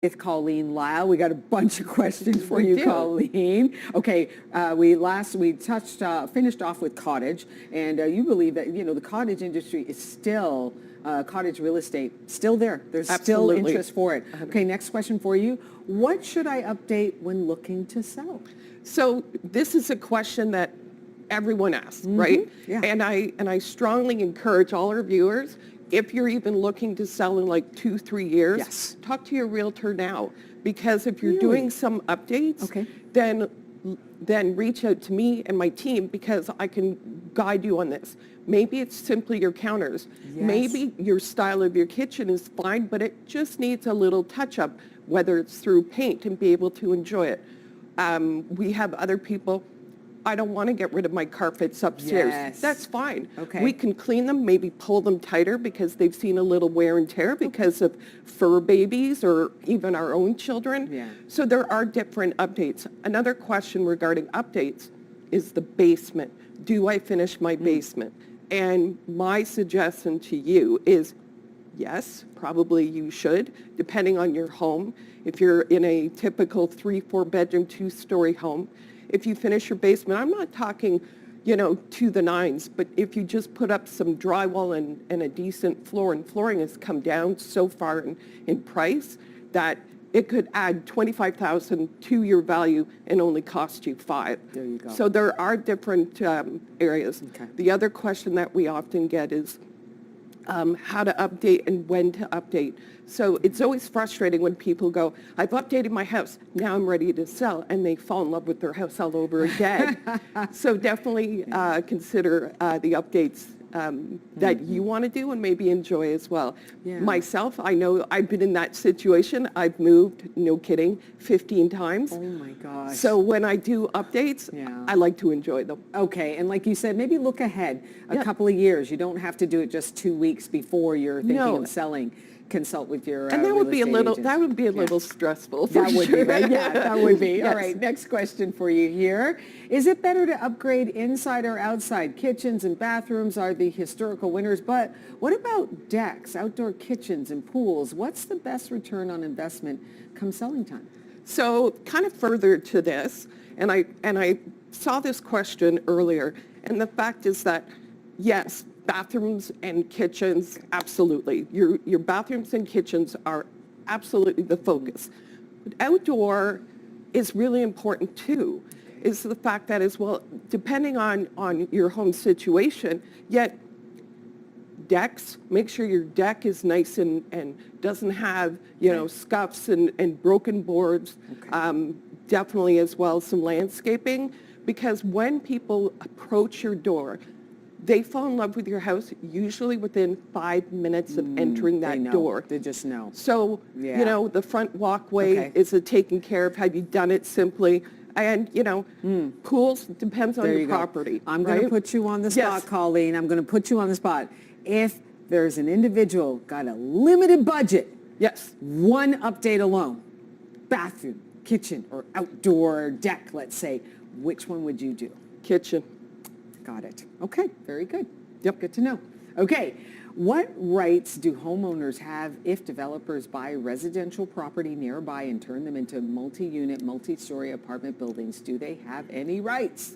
With Colleen Lyle. We got a bunch of questions for you, do. Colleen. Okay, we finished off with cottage, and you believe that, the cottage industry is still, cottage real estate, still there. There's still Absolutely. interest for it. Okay, next question for you. What should I update when looking to sell? So this is a question that everyone asks, right? Yeah. And I strongly encourage all our viewers, if you're even looking to sell in like 2-3 years, Yes. talk to your realtor now. Because if you're Really? doing some updates, Okay. then reach out to me and my team because I can guide you on this. Maybe it's simply your counters. Yes. Maybe your style of your kitchen is fine, but it just needs a little touch-up, whether it's through paint and be able to enjoy it. We have other people, I don't want to get rid of my carpets upstairs. Yes. That's fine. Okay. We can clean them, maybe pull them tighter because they've seen a little wear and tear because of fur babies or even our own children. Yeah. So there are different updates. Another question regarding updates is the basement. Do I finish my basement? And my suggestion to you is yes, probably you should, depending on your home. If you're in a typical 3-4 bedroom, 2-story home, if you finish your basement, I'm not talking, to the nines, but if you just put up some drywall and a decent floor, and flooring has come down so far in price that it could add $25,000 to your value and only cost you $5,000. There you go. So there are different areas. Okay. The other question that we often get is how to update and when to update. So it's always frustrating when people go, I've updated my house, now I'm ready to sell, and they fall in love with their house all over again. So definitely consider the updates that you want to do and maybe enjoy as well. Yeah. Myself, I know I've been in that situation. I've moved, no kidding, 15 times. Oh my gosh. So when I do updates, Yeah. I like to enjoy them. Okay, and like you said, maybe look ahead a Yep. couple of years. You don't have to do it just 2 weeks before you're thinking No. of selling. Consult with your And that real would be a estate little, agent. that would be a Yeah. little stressful for That would sure. be, right? Yeah, that would be. All Yes. right, next question for you here. Is it better to upgrade inside or outside? Kitchens and bathrooms are the historical winners, but what about decks, outdoor kitchens and pools? What's the best return on investment come selling time? So kind of further to this, and I saw this question earlier, and the fact is that, yes, bathrooms and kitchens, absolutely. Your bathrooms and kitchens are absolutely the focus. But outdoor is really important too, is the fact that as well, depending on your home situation, yet decks, make sure your deck is nice and doesn't have, scuffs and broken boards. Okay. Definitely as well some landscaping, because when people approach your door, they fall in love with your house usually within 5 minutes of entering They that know. door. They just know. So, Yeah. the front walkway, Okay. is it taken care of? Have you done it simply? And, pools, depends on There your you go. property. I'm going to right? put you on the spot, Yes. Colleen. I'm going to put you on the spot. If there's an individual got a limited budget, Yes. one update alone, bathroom, kitchen, or outdoor deck, let's say, which one would you do? Kitchen. Got it. Okay, very good. Yep. Good to know. Okay, what rights do homeowners have if developers buy residential property nearby and turn them into multi-unit, multi-story apartment buildings? Do they have any rights?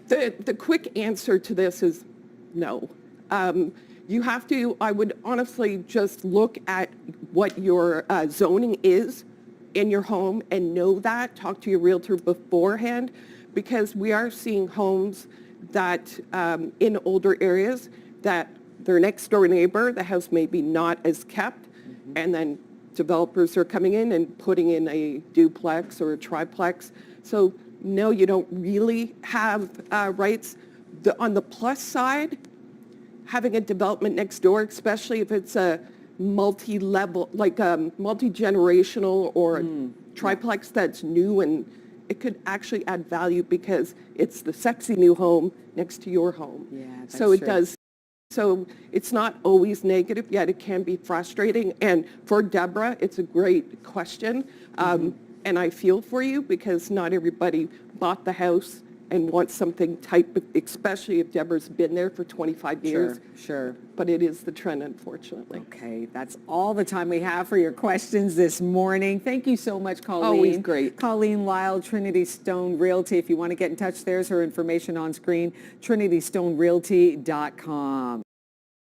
The quick answer to this is no. You have to, I would honestly just look at what your zoning is in your home and know that. Talk to your realtor beforehand, because we are seeing homes that in older areas that their next door neighbor, the house may be not as kept, and then developers are coming in and putting in a duplex or a triplex. So no, you don't really have rights. On the plus side, having a development next door, especially if it's a multi-level, like a multi-generational or a triplex that's new, and it could actually add value because it's the sexy new home next to your home. Yeah, so that's it true. does. So it's not always negative, yet it can be frustrating. And for Deborah, it's a great question. And I feel for you because not everybody bought the house and want something tight, especially if Deborah's been there for 25 years. Sure. But it is the trend, unfortunately. Okay, that's all the time we have for your questions this morning. Thank you so much, Colleen. Always great. Colleen Lyle, TrinityStone Realty. If you want to get in touch, there's her information on screen, TrinityStoneRealty.com.